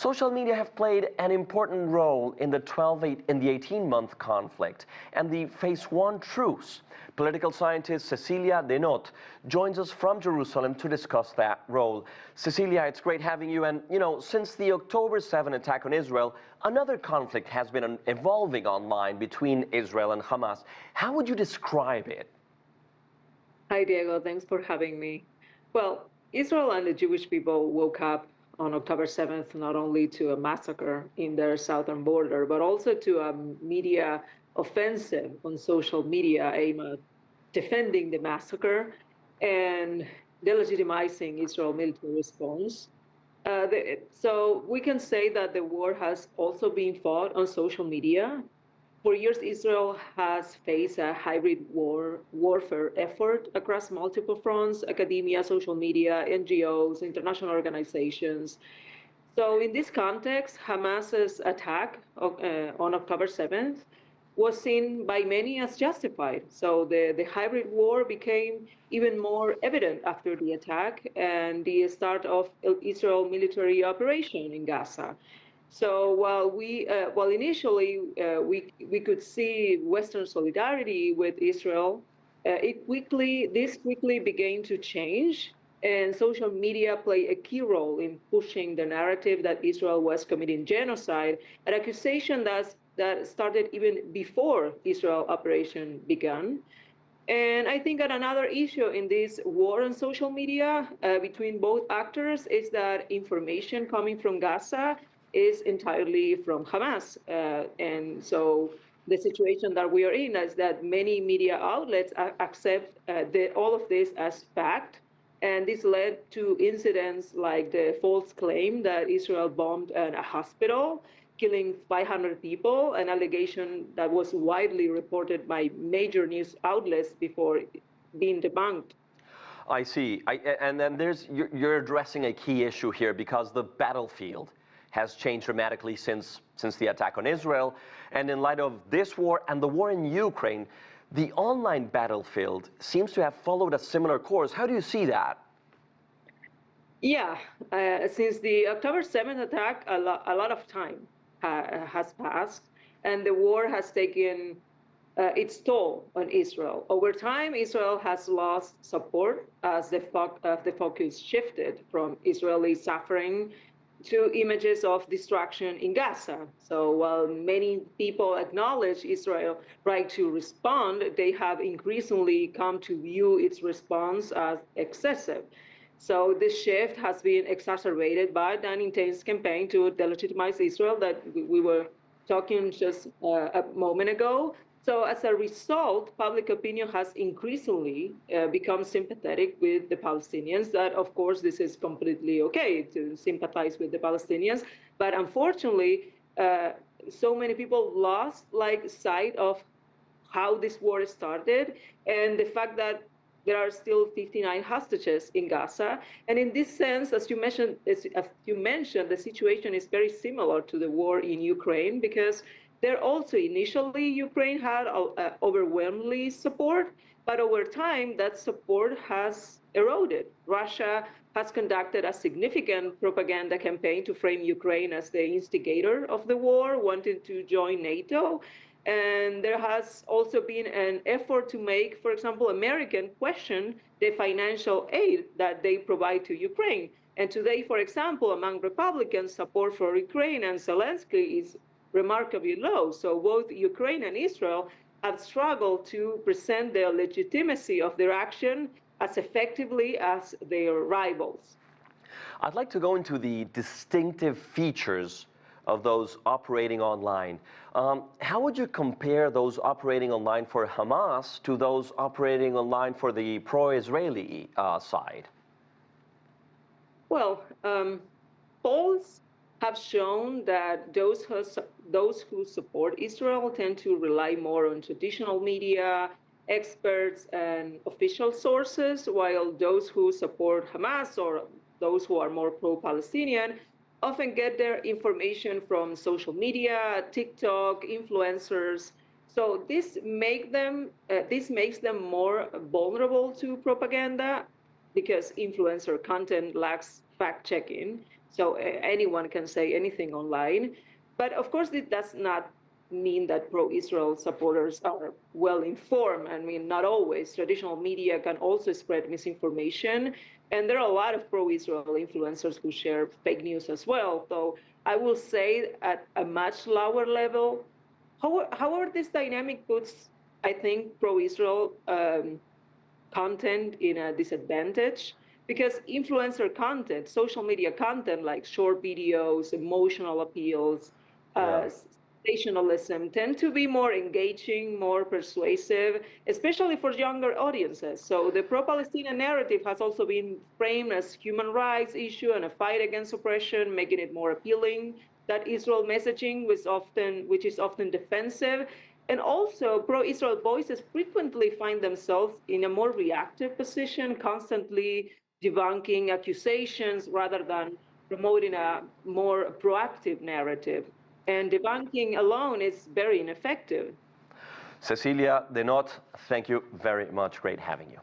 Social media have played an important role in the 18-month conflict and the phase one truce. Political scientist Cecilia Denot joins us from Jerusalem to discuss that role. Cecilia, it's great having you. And, since the October 7 attack on Israel, another conflict has been evolving online between Israel and Hamas. How would you describe it? Hi, Diego. Thanks for having me. Well, Israel and the Jewish people woke up on October 7th not only to a massacre in their southern border, but also to a media offensive on social media aimed at defending the massacre and delegitimizing Israel's military response. So we can say that the war has also been fought on social media. For years, Israel has faced a hybrid warfare effort across multiple fronts: academia, social media, NGOs, international organizations. So in this context, Hamas's attack on October 7th was seen by many as justified. So the hybrid war became even more evident after the attack and the start of Israel military operation in Gaza. So while initially we could see Western solidarity with Israel, this quickly began to change, and social media played a key role in pushing the narrative that Israel was committing genocide, an accusation that started even before Israel operation began. And I think that another issue in this war on social media between both actors is that information coming from Gaza is entirely from Hamas. And so the situation that we are in is that many media outlets accept all of this as fact. And this led to incidents like the false claim that Israel bombed a hospital, killing 500 people, an allegation that was widely reported by major news outlets before being debunked. I see. And then you're addressing a key issue here because the battlefield has changed dramatically since the attack on Israel. And in light of this war and the war in Ukraine, the online battlefield seems to have followed a similar course. How do you see that? Yeah, since the October 7th attack, a lot of time has passed, and the war has taken its toll on Israel. Over time, Israel has lost support as the focus shifted from Israeli suffering to images of destruction in Gaza. So while many people acknowledge Israel's right to respond, they have increasingly come to view its response as excessive. So this shift has been exacerbated by an intense campaign to delegitimize Israel that we were talking just a moment ago. So as a result, public opinion has increasingly become sympathetic with the Palestinians. That, of course, this is completely okay to sympathize with the Palestinians. But unfortunately, so many people lost sight of how this war started and the fact that there are still 59 hostages in Gaza. And in this sense, as you mentioned, the situation is very similar to the war in Ukraine, because there also initially Ukraine had overwhelmingly support, but over time that support has eroded. Russia has conducted a significant propaganda campaign to frame Ukraine as the instigator of the war, wanting to join NATO. And there has also been an effort to make, for example, American question the financial aid that they provide to Ukraine. And today, for example, among Republicans, support for Ukraine and Zelensky is remarkably low. So both Ukraine and Israel have struggled to present the legitimacy of their action as effectively as their rivals. I'd like to go into the distinctive features of those operating online. How would you compare those operating online for Hamas to those operating online for the pro-Israeli side? Well, polls have shown that those who support Israel tend to rely more on traditional media, experts, and official sources, while those who support Hamas or those who are more pro-Palestinian often get their information from social media, TikTok, influencers. So this makes them more vulnerable to propaganda because influencer content lacks fact-checking. So anyone can say anything online. But of course, it does not mean that pro-Israel supporters are well informed. I mean, not always. Traditional media can also spread misinformation. And there are a lot of pro-Israel influencers who share fake news as well. So I will say at a much lower level. However, this dynamic puts, I think, pro-Israel content in a disadvantage because influencer content, social media content like short videos, emotional appeals, Yeah. sensationalism tend to be more engaging, more persuasive, especially for younger audiences. So the pro-Palestinian narrative has also been framed as human rights issue and a fight against oppression, making it more appealing. That Israel messaging which is often defensive, and also, pro-Israel voices frequently find themselves in a more reactive position, constantly debunking accusations rather than promoting a more proactive narrative. And debunking alone is very ineffective. Cecilia Denot, thank you very much. Great having you.